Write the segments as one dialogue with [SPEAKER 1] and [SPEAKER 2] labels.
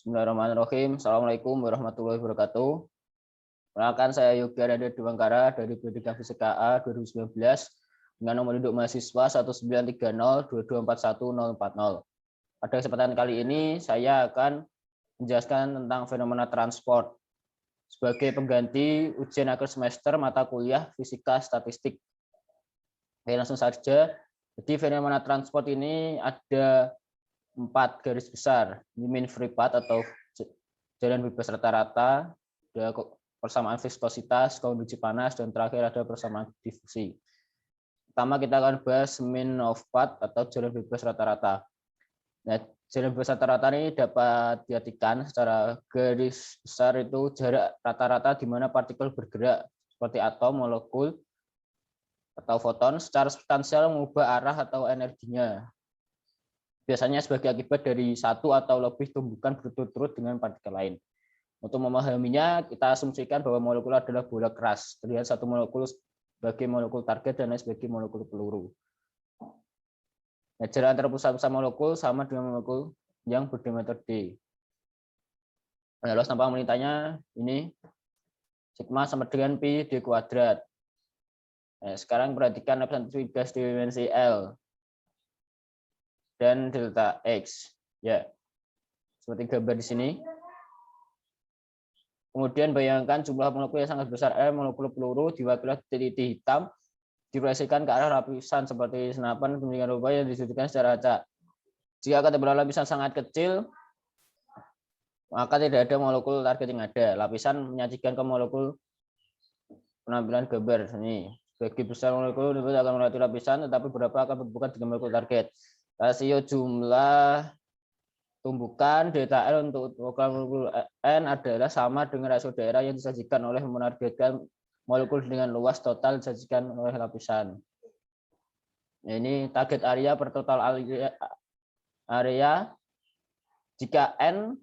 [SPEAKER 1] Bismillahirrahmanirrahim. Assalamualaikum warahmatullahi wabarakatuh. Perkenalkan, saya Yogi Aditya Dewangkara dari Pendidikan Fisika A 2019 dengan nomor induk mahasiswa 19302241040. Pada kesempatan kali ini saya akan menjelaskan tentang fenomena transport sebagai pengganti ujian akhir semester mata kuliah Fisika Statistik. Oke, langsung saja. Jadi fenomena transport ini ada 4 garis besar. Ini mean free path atau jalan bebas rata-rata, ada persamaan viskositas, kondisi panas, dan terakhir ada persamaan difusi. Pertama kita akan bahas mean of path atau jalan bebas rata-rata. Nah, jalan bebas rata-rata ini dapat diartikan secara garis besar itu jarak rata-rata di mana partikel bergerak seperti atom, molekul, atau foton secara substansial mengubah arah atau energinya. Biasanya sebagai akibat dari satu atau lebih tumbukan berturut-turut dengan partikel lain. Untuk memahaminya, kita asumsikan bahwa molekul adalah bola keras. Terlihat satu molekul sebagai molekul target dan lain sebagai molekul peluru. Nah, jarak antara pusat-pusat molekul sama dengan molekul yang berdiameter D. Nah, luas tanpa melintanya ini sigma sama dengan pi d kuadrat. Nah, sekarang perhatikan lapisan gas dimensi L dan delta X, ya, seperti gambar di sini. Kemudian bayangkan jumlah molekul yang sangat besar M, molekul peluru diwakili titik hitam, diproyeksikan ke arah lapisan seperti senapan demikian rupa yang disudutkan secara acak. Jika ketebalan lapisan sangat kecil, maka tidak ada molekul target yang ada. Lapisan menyajikan ke molekul penampilan gambar ini. Bagi besar molekul akan melewati lapisan, tetapi beberapa akan berbuka dengan molekul target. Rasio jumlah tumbukan delta L untuk molekul N adalah sama dengan rasio daerah yang disajikan oleh menargetkan molekul dengan luas total disajikan oleh lapisan. Nah, ini target area per total area. Jika N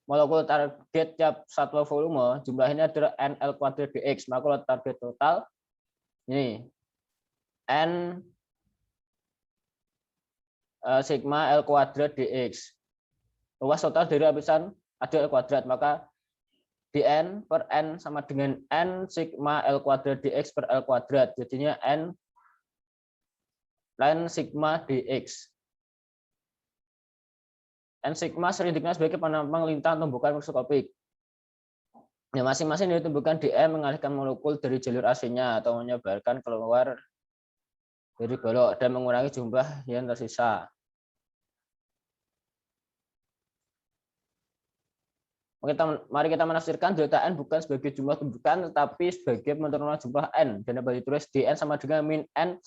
[SPEAKER 1] molekul target tiap satu volume, jumlah ini adalah NL kuadrat dx, maka target total ini N sigma L kuadrat dx. Luas total dari lapisan adalah L kuadrat, maka dn per n sama dengan n sigma L kuadrat dx per L kuadrat. Jadinya n ln sigma dx. N sigma sering dikenal sebagai penampang lintang tumbukan mikroskopik. Nah, masing-masing dari tumbukan dm mengalihkan molekul dari jalur AC-nya atau menyebarkan keluar dari balok dan mengurangi jumlah yang tersisa. Mari kita menafsirkan delta N bukan sebagai jumlah tumbukan, tetapi sebagai penurunan jumlah N. Dan dapat ditulis dN sama dengan min N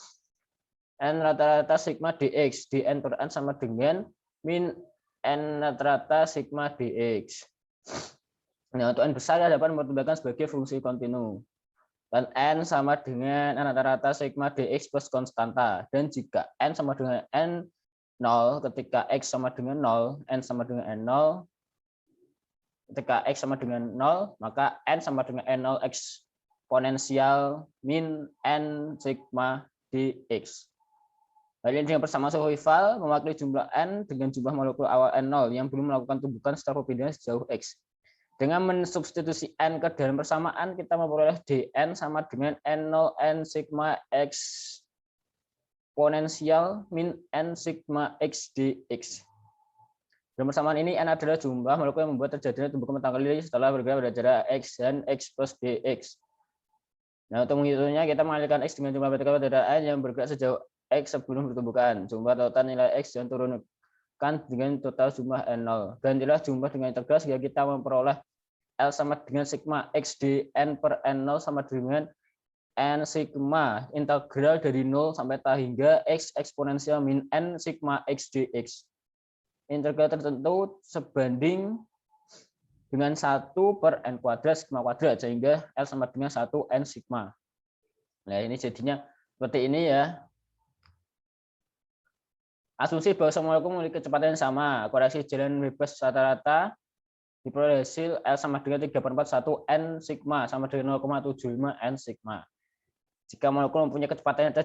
[SPEAKER 1] rata-rata sigma dx. dN per N sama dengan min N rata-rata sigma dx. Nah, untuk N besar dapat mempertimbangkan sebagai fungsi kontinu. Dan N sama dengan N rata-rata sigma dx plus konstanta. Dan jika N sama dengan N 0, ketika X sama dengan 0, N sama dengan N0, ketika X sama dengan 0, maka N sama dengan N0 eksponensial min N sigma dx. Hal ini dengan persamaan Sohoi-Wahl mewakili jumlah N dengan jumlah molekul awal N0 yang belum melakukan tumbukan setelah perpindahan sejauh X. Dengan mensubstitusi N ke dalam persamaan, kita memperoleh dN sama dengan N0 N sigma eksponensial min N sigma X dx. Dalam persamaan ini, N adalah jumlah molekul yang membuat terjadinya tumbukan pertama kali setelah bergerak pada jarak X dan X plus dx. Nah, untuk menghitungnya, kita mengalihkan X dengan jumlah partikel pada N yang bergerak sejauh X sebelum bertumbukan. Jumlah total nilai X yang turunkan dengan total jumlah N0. Gantilah jumlah dengan integral sehingga kita memperoleh L sama dengan sigma X dN per N0 sama dengan N sigma integral dari 0 sampai T hingga X eksponensial min N sigma X dx. Integral tertentu sebanding dengan 1 per N kuadrat sigma kuadrat, sehingga L sama dengan 1 N sigma. Nah, ini jadinya seperti ini ya. Asumsi bahwa semua molekul memiliki kecepatan yang sama. Koreksi jalan bebas rata-rata diperoleh hasil L sama dengan 3/41 N sigma sama dengan 0,75 N sigma. Jika molekul mempunyai kecepatan yang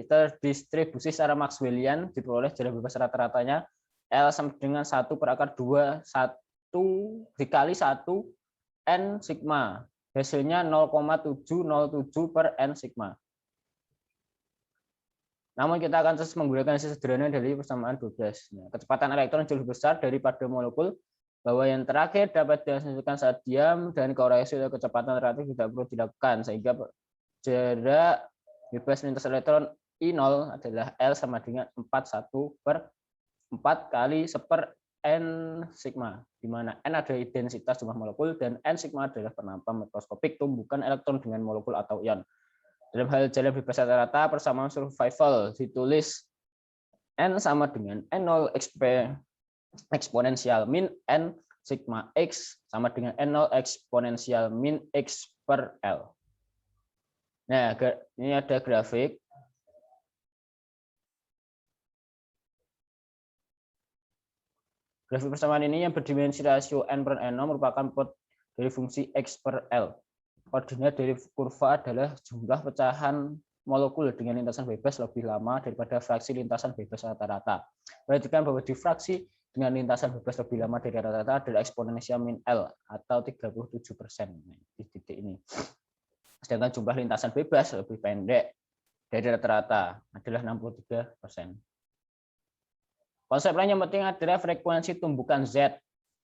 [SPEAKER 1] terdistribusi secara Maxwellian, diperoleh jalan bebas rata-ratanya L sama dengan 1/2 1 dikali 1 N sigma. Hasilnya 0,707 per N sigma. Namun kita akan terus menggunakan hasil sederhana dari persamaan 12. Nah, kecepatan elektron jauh lebih besar daripada molekul, bahwa yang terakhir dapat dihasilkan saat diam dan korelasi kecepatan relatif tidak perlu dilakukan, sehingga jarak bebas lintas elektron I0 adalah L sama dengan 41/4 kali 1 N sigma, di mana N adalah densitas jumlah molekul dan N sigma adalah penampang mikroskopik tumbukan elektron dengan molekul atau ion. Dalam hal jarak bebas rata-rata, persamaan survival ditulis N sama dengan N0 eksponensial min N sigma X sama dengan N0 eksponensial min X per L. Nah, ini ada grafik. Grafik persamaan ini yang berdimensi rasio N per N0 merupakan plot dari fungsi X per L. Koordinat dari kurva adalah jumlah pecahan molekul dengan lintasan bebas lebih lama daripada fraksi lintasan bebas rata-rata. Perhatikan bahwa difraksi dengan lintasan bebas lebih lama dari rata-rata adalah eksponensial min L atau 37% di titik ini. Sedangkan jumlah lintasan bebas lebih pendek dari rata-rata adalah 63%. Konsep lain yang penting adalah frekuensi tumbukan Z.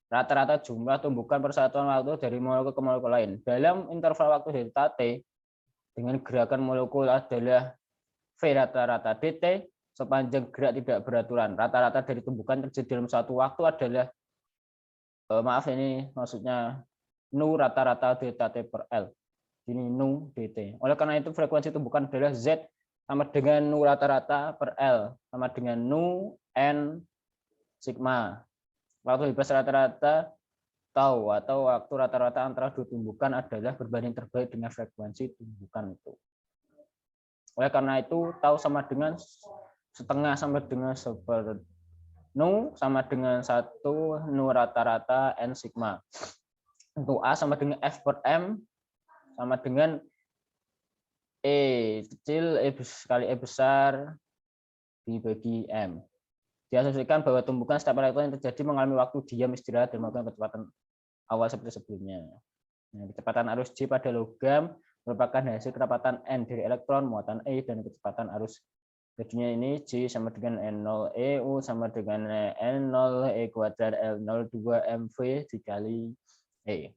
[SPEAKER 1] Rata-rata jumlah tumbukan persatuan waktu dari molekul ke molekul lain. Dalam interval waktu delta T, dengan gerakan molekul adalah V rata-rata dt, sepanjang gerak tidak beraturan. Rata-rata dari tumbukan terjadi dalam satu waktu adalah, maaf ini maksudnya nu rata-rata delta T per L. Ini nu dt. Oleh karena itu frekuensi tumbukan adalah Z sama dengan nu rata-rata per L, sama dengan nu N sigma. Waktu bebas rata-rata tau atau waktu rata-rata antara dua tumbukan adalah berbanding terbalik dengan frekuensi tumbukan itu. Oleh karena itu tau sama dengan setengah sama dengan nu sama dengan 1 nu rata-rata N sigma. Untuk A sama dengan F per M sama dengan E kecil E kali E besar dibagi M. Diasumsikan bahwa tumbukan setiap elektron yang terjadi mengalami waktu diam istirahat dan melakukan kecepatan awal seperti sebelumnya. Nah, kecepatan arus J pada logam merupakan hasil kecepatan N dari elektron, muatan E, dan kecepatan arus jadinya ini J sama dengan N0 E, U sama dengan N0 E kuadrat L02 MV dikali E.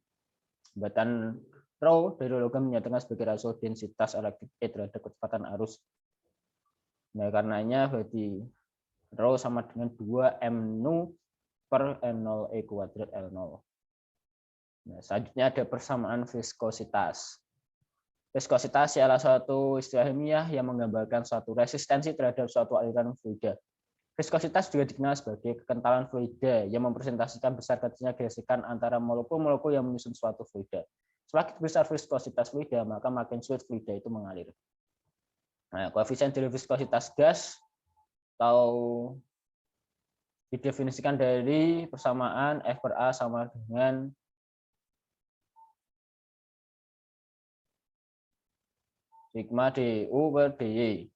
[SPEAKER 1] Jembatan rho dari logam menyatakan sebagai rasio densitas elektrik E terhadap kecepatan arus. Nah, karenanya berarti rho sama dengan 2 M nu per N0 E kuadrat L0. Nah, selanjutnya ada persamaan viskositas. Viskositas adalah suatu istilah ilmiah yang menggambarkan suatu resistensi terhadap suatu aliran fluida. Viskositas juga dikenal sebagai kekentalan fluida yang mempresentasikan besar kecilnya gesekan antara molekul-molekul yang menyusun suatu fluida. Semakin besar viskositas fluida, maka makin sulit fluida itu mengalir. Nah, koefisien dari viskositas gas atau didefinisikan dari persamaan F per A sama dengan sigma du per dy.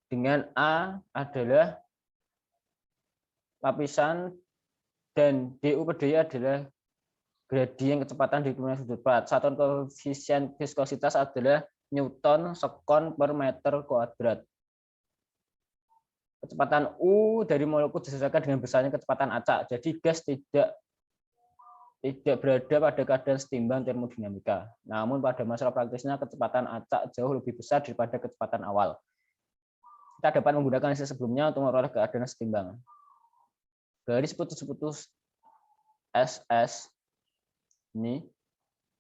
[SPEAKER 1] Dengan A adalah lapisan dan du per dy adalah gradien kecepatan di sudut plat. Satuan koefisien viskositas adalah Newton sekon per meter kuadrat. Kecepatan U dari molekul disesuaikan dengan besarnya kecepatan acak. Jadi gas tidak berada pada keadaan setimbang termodinamika. Namun pada masalah praktisnya kecepatan acak jauh lebih besar daripada kecepatan awal. Kita dapat menggunakan hasil sebelumnya untuk memperoleh keadaan setimbang. Garis putus-putus SS ini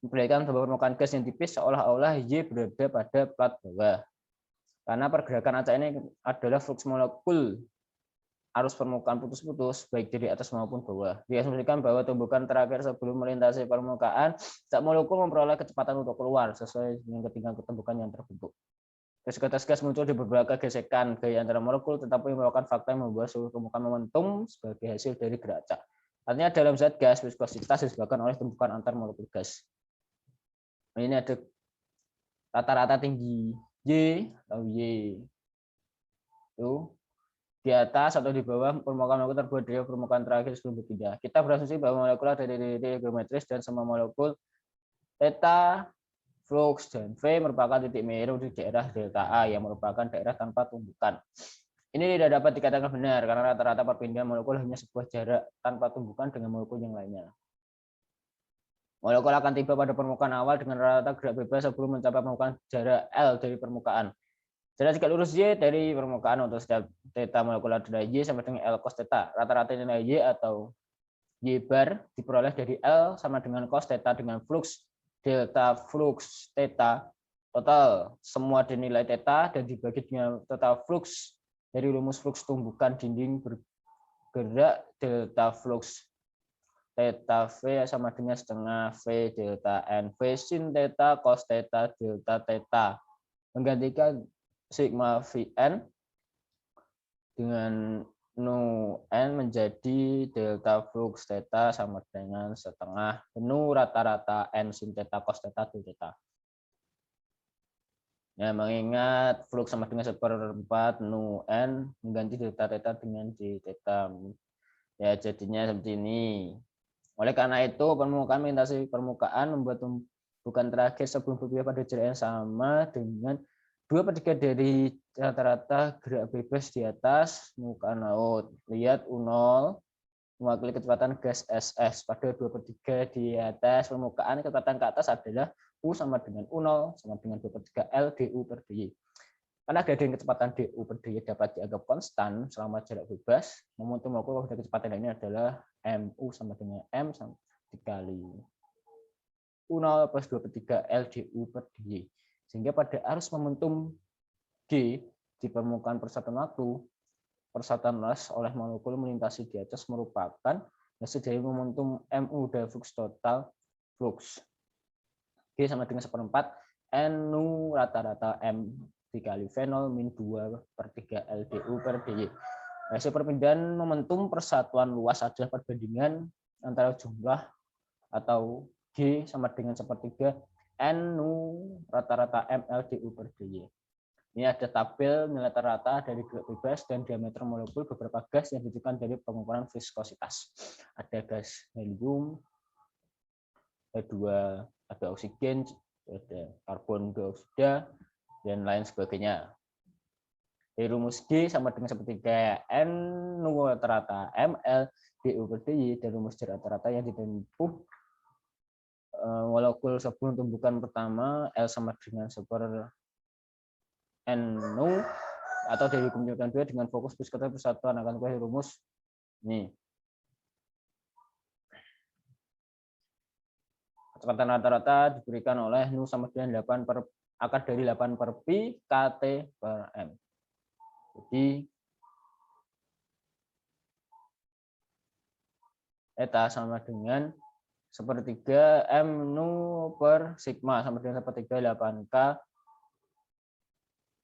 [SPEAKER 1] memperlihatkan bahwa permukaan gas yang tipis seolah-olah Y berada pada plat bawah. Karena pergerakan acak ini adalah flux molekul arus permukaan putus-putus baik dari atas maupun bawah. Diasumsikan bahwa tumbukan terakhir sebelum melintasi permukaan, setiap molekul memperoleh kecepatan untuk keluar sesuai dengan ketinggian tumbukan yang terbentuk. Viskositas gas muncul di beberapa gesekan gaya antara molekul, tetapi merupakan fakta yang membuat seluruh permukaan momentum sebagai hasil dari gerak acak. Artinya dalam zat gas, viskositas disebabkan oleh tumbukan antar molekul gas. Ini ada rata-rata tinggi Y atau Y. Itu di atas atau di bawah permukaan molekul terbuat dari permukaan terakhir sebelum berpindah. Kita berasumsi bahwa molekul ada dari titik geometris dan semua molekul theta, flux, dan V merupakan titik miru di daerah delta A yang merupakan daerah tanpa tumbukan. Ini tidak dapat dikatakan benar karena rata-rata perpindahan molekul hanya sebuah jarak tanpa tumbukan dengan molekul yang lainnya. Molekul akan tiba pada permukaan awal dengan rata-rata gerak bebas sebelum mencapai permukaan jarak L dari permukaan. Jarak tegak lurus Y dari permukaan untuk setiap theta molekular adalah Y sama dengan L cos theta. Rata-rata nilai Y atau Y bar diperoleh dari L sama dengan cos theta dengan flux delta flux theta total semua dinilai theta dan dibagi dengan total flux dari rumus flux tumbukan dinding bergerak delta flux theta V sama dengan setengah V delta N V sin theta cos theta delta theta menggantikan sigma Vn dengan nu n menjadi delta flux theta sama dengan setengah nu rata-rata n sin theta cos theta d theta. Ya, mengingat flux sama dengan 1/4 nu n mengganti delta theta dengan d theta. Ya, jadinya seperti ini. Oleh karena itu, permukaan melintasi permukaan membuat tumbukan terakhir sebelum berpindah pada jarak yang sama dengan 2/3 dari rata-rata gerak bebas di atas permukaan laut. Lihat U0 mewakili kecepatan gas SS pada 2/3 di atas permukaan. Kecepatan ke atas adalah U sama dengan U0 sama dengan 2/3 L du per dy. Karena gradien kecepatan du per dy dapat dianggap konstan selama jarak bebas, momentum molekul pada kecepatan ini adalah mu sama dengan m dikali U0 plus 2/3 L du per dy. Sehingga pada arus momentum G di permukaan persatuan waktu, persatuan las oleh molekul melintasi di atas merupakan hasil dari momentum mu dari flux total flux. G sama dengan 1/4 nu rata-rata m dikali V0 min 2/3 LDU per dy. Hasil perpindahan momentum persatuan luas adalah perbandingan antara jumlah atau G sama dengan 1/3 nu rata-rata mLDU per dy. Ini ada tabel nilai rata dari gerak bebas dan diameter molekul beberapa gas yang ditunjukkan dari pengukuran viskositas. Ada gas helium, H2, ada oksigen, ada karbon dioksida, dan lain sebagainya. Dari rumus G sama dengan 1/3 N nu rata-rata mLDU per dy dan rumus J rata-rata yang ditempuh molekul sebelum tumbukan pertama L sama dengan 1/n nu atau dari kemunculan 2 dengan fokus viskositas persatuan akan kuat rumus ini. Kecepatan rata-rata diberikan oleh nu sama dengan 8 per akar dari 8 per pi kT per m. Jadi eta sama dengan 1/3 m nu per sigma sama dengan 1/3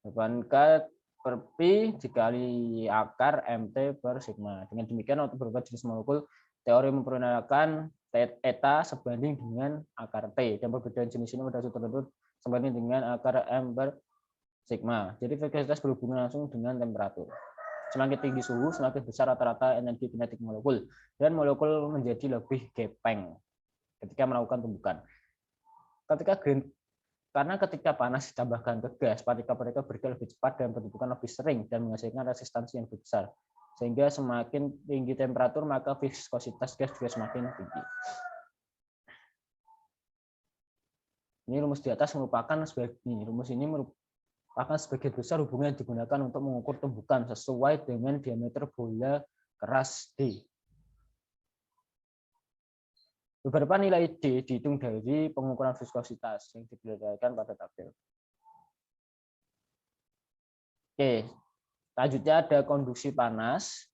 [SPEAKER 1] 8K per pi dikali akar mt per sigma. Dengan demikian untuk beberapa jenis molekul teori memperkenalkan eta sebanding dengan akar T dan perbedaan jenis ini pada suatu tertentu sebanding dengan akar m per sigma. Jadi viskositas berhubungan langsung dengan temperatur. Semakin tinggi suhu, semakin besar rata-rata energi kinetik molekul dan molekul menjadi lebih gepeng ketika melakukan tumbukan. Karena ketika panas ditambahkan ke gas, partikel-partikel bergerak lebih cepat dan bertumbukan lebih sering dan menghasilkan resistansi yang lebih besar. Sehingga semakin tinggi temperatur, maka viskositas gas juga semakin tinggi. Ini rumus di atas merupakan sebagian besar hubungan yang digunakan untuk mengukur tumbukan sesuai dengan diameter bola keras D. Beberapa nilai D dihitung dari pengukuran viskositas yang diberikan pada tabel. Oke, selanjutnya ada konduksi panas.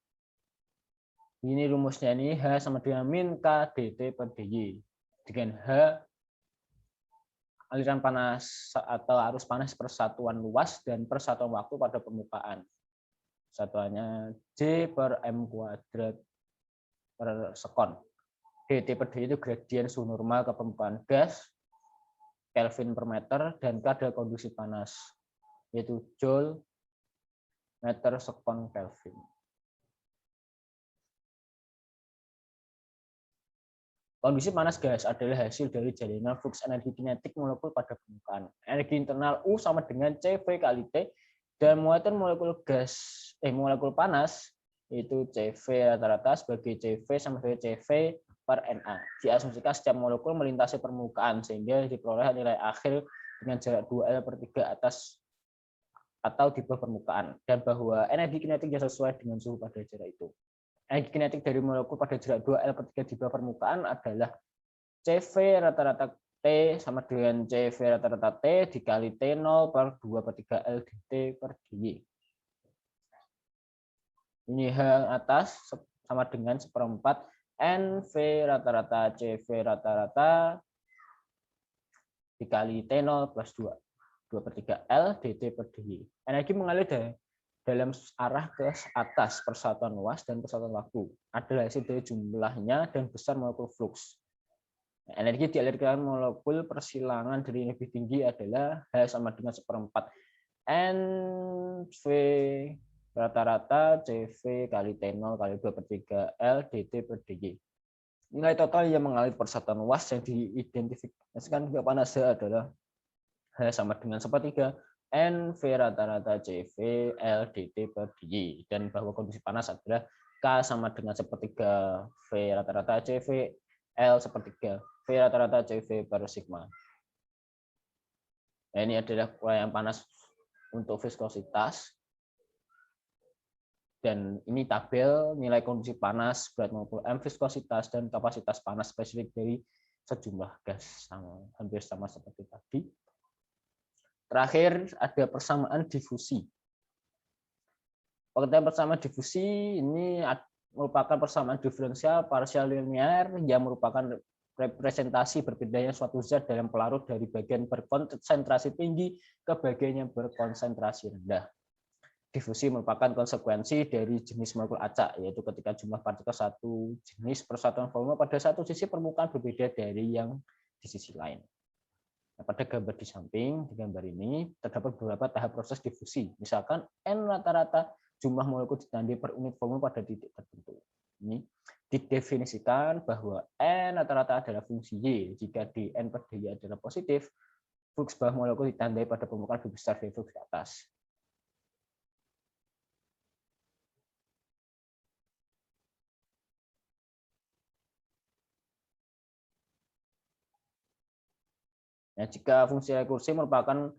[SPEAKER 1] Ini rumusnya ini H sama dengan min K dt per dy. Dengan H aliran panas atau arus panas persatuan luas dan persatuan waktu pada permukaan. Satuannya J per M kuadrat per sekon. dt per dy itu gradien suhu normal ke permukaan gas, Kelvin per meter, dan K adalah konduksi panas, yaitu Joule meter sekon Kelvin. Kondisi panas gas adalah hasil dari jalinan fluks energi kinetik molekul pada permukaan. Energi internal U sama dengan CV kali T, dan muatan molekul molekul panas itu CV rata-rata sebagai CV sama dengan CV per Na. Diasumsikan setiap molekul melintasi permukaan sehingga diperoleh nilai akhir dengan jarak 2L per 3 atas atau di bawah permukaan, dan bahwa energi kinetiknya sesuai dengan suhu pada jarak itu. Energi kinetik dari molekul pada jarak 2L per 3 di bawah permukaan adalah CV rata-rata T sama dengan CV rata-rata T dikali T0 per 2 per 3 L dt per dy. Ini H atas sama dengan 1/4 NV rata-rata CV rata-rata dikali T0 plus 2 per 3 L dt per dy. Energi mengalir dalam arah ke atas persatuan luas dan persatuan waktu adalah hasil dari jumlahnya dan besar molekul fluks. Energi dialirkan molekul persilangan dari yang lebih tinggi adalah H sama dengan 1/4 NV rata-rata CV kali T0 kali 2 per 3 L dt per dy. Nilai total yang mengalir persatuan luas yang diidentifikasikan ke panas H adalah H sama dengan 1/3 NV rata-rata CV L dt per dy, dan bahwa kondisi panas adalah K sama dengan 1/3 V rata-rata CV L 1/3 V rata-rata CV per sigma. Nah, ini adalah uraian panas untuk viskositas, dan ini tabel nilai kondisi panas, berat molekul M, viskositas, dan kapasitas panas spesifik dari sejumlah gas, hampir sama seperti tadi. Terakhir ada persamaan difusi. Pengertian persamaan difusi ini merupakan persamaan diferensial parsial linear yang merupakan representasi berbedanya suatu zat dalam pelarut dari bagian berkonsentrasi tinggi ke bagian yang berkonsentrasi rendah. Difusi merupakan konsekuensi dari jenis molekul acak, yaitu ketika jumlah partikel satu jenis persatuan volume pada satu sisi permukaan berbeda dari yang di sisi lain. Nah, pada gambar di samping, di gambar ini terdapat beberapa tahap proses difusi. Misalkan N rata-rata jumlah molekul ditandai per unit volume pada titik tertentu. Ini didefinisikan bahwa N rata-rata adalah fungsi Y. Jika dN per dy adalah positif, flux bawah molekul ditandai pada permukaan lebih besar dari flux ke atas. Nah, jika fungsi rekursi merupakan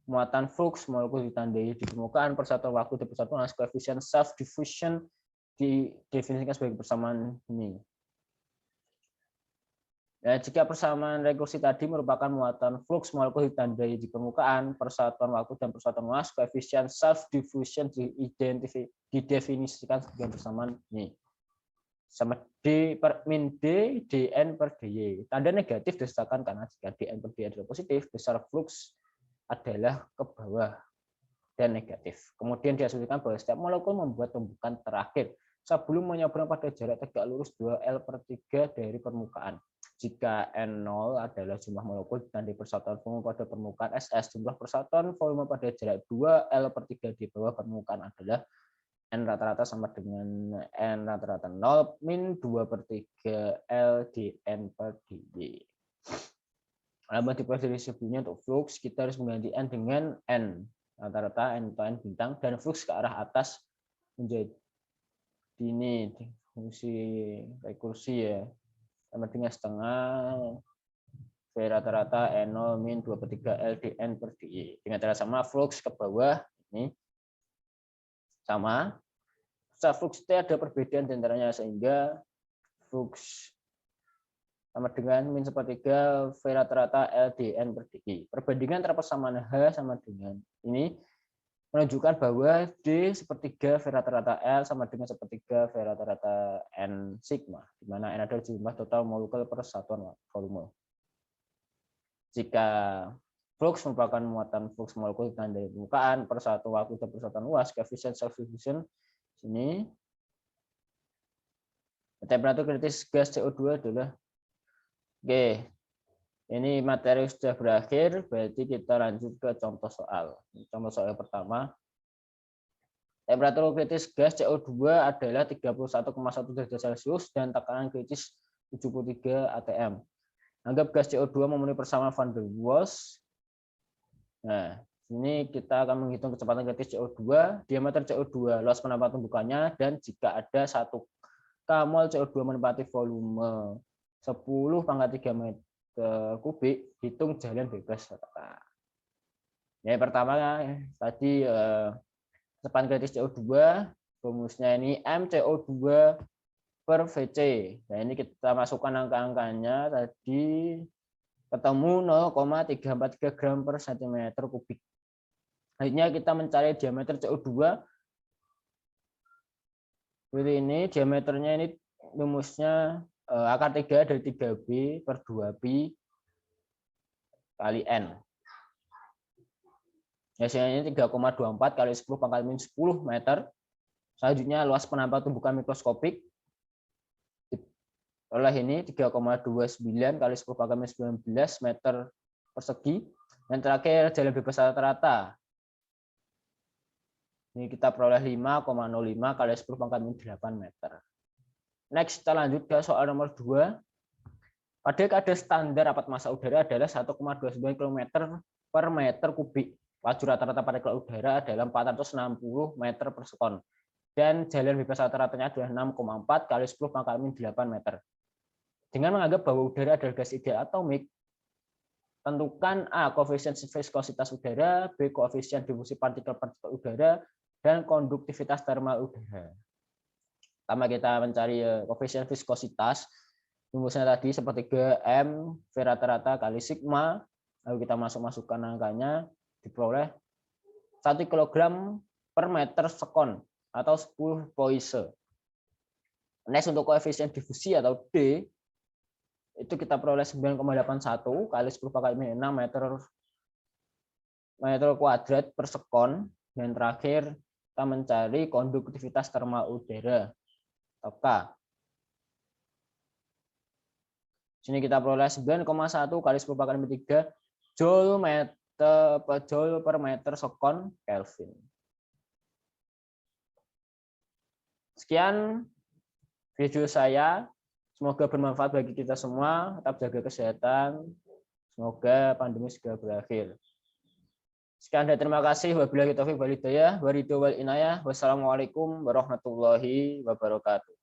[SPEAKER 1] muatan flux molekul ditandai di permukaan persatuan waktu dan persatuan koefisien self diffusion didefinisikan sebagai persamaan ini. Nah, jika persamaan rekursi tadi merupakan muatan flux molekul ditandai di permukaan persatuan waktu dan persatuan luas, koefisien self diffusion didefinisikan sebagai persamaan ini. Sama D per min D, dN per dy. Tanda negatif disertakan karena jika dN per dy adalah positif, besar flux adalah ke bawah dan negatif. Kemudian diasumsikan bahwa setiap molekul membuat tumbukan terakhir sebelum menyeberang pada jarak tegak lurus 2L per 3 dari permukaan. Jika N0 adalah jumlah molekul ditandai persatuan volume pada permukaan SS, jumlah persatuan volume pada jarak 2L per 3 di bawah permukaan adalah N rata-rata sama dengan N rata-rata 0 min 2 per 3 L dN per dy. Alamat distribusinya untuk flux, kita harus mengganti N dengan N rata-rata, N atau N bintang, dan flux ke arah atas menjadi ini fungsi rekursi ya, sama dengan setengah V rata-rata N0 min 2 per 3 L dN per dy. Dengan cara sama, flux ke bawah ini sama. Secara flux T ada perbedaan di antaranya, sehingga flux sama dengan min 1/3 V rata-rata L dN per dy. Perbandingan antara persamaan H sama dengan ini menunjukkan bahwa D 1/3 V rata-rata L sama dengan 1/3 V rata-rata N sigma, di mana N adalah jumlah total molekul per satuan volume. Jika flux merupakan muatan flux molekul ditandai permukaan, persatuan waktu dan persatuan luas, koefisien self diffusion sini. Temperatur kritis gas CO2 adalah oke. Ini materi sudah berakhir, berarti kita lanjut ke contoh soal. Contoh soal yang pertama. Temperatur kritis gas CO2 adalah 31,1 derajat Celcius dan tekanan kritis atm. Anggap gas CO2 memenuhi persamaan van der Waals. Nah, ini kita akan menghitung kecepatan kritis CO2, diameter CO2, luas penempatan tumbukannya, dan jika ada 1 mol CO2 menempati volume 10⁻³ meter kubik, hitung jalan bebas rata. Ya, pertama tadi kecepatan kritis CO2, rumusnya ini MCO2 per VC. Nah, ini kita masukkan angka-angkanya tadi ketemu 0,343 gram per cm kubik. Akhirnya kita mencari diameter CO2. Seperti ini, diameternya ini rumusnya akar 3 dari 3B per 2Pi kali N. Hasilnya ini 3,24 kali 10⁻⁻10 meter. Selanjutnya luas penampak tumbukan mikroskopik. Oleh ini 3,29 kali 10⁻19 meter persegi. Dan terakhir jalan bebas rata-rata. Ini kita peroleh 5,05 kali 10⁻8 meter. Next, kita lanjut ke soal nomor 2. Pada kadar standar rapat massa udara adalah 1,29 km per meter kubik. Laju rata-rata partikel udara adalah 460 meter per sekon. Dan jalan bebas rata-ratanya adalah 6,4 kali 10⁻8 meter. Dengan menganggap bahwa udara adalah gas ideal atomik, tentukan A. Koefisien viskositas udara, B. Koefisien difusi partikel-partikel udara, dan konduktivitas termal udara. Pertama kita mencari koefisien viskositas. Rumusnya tadi sepertiga M V rata-rata kali sigma. Lalu kita masukkan angkanya, diperoleh 1 kg per meter sekon atau 10 Poissy. Next, untuk koefisien difusi atau D, itu kita peroleh 9,81 kali 10⁻6 meter kuadrat per sekon. Dan terakhir kita mencari konduktivitas termal udara atau K. Sini kita peroleh 9,1 kali 10⁻3 joule per meter sekon Kelvin. Sekian video saya. Semoga bermanfaat bagi kita semua. Tetap jaga kesehatan. Semoga pandemi segera berakhir. Sekian dan terima kasih. Wabillahi taufiq wal hidayah. Wassalamualaikum warahmatullahi wabarakatuh.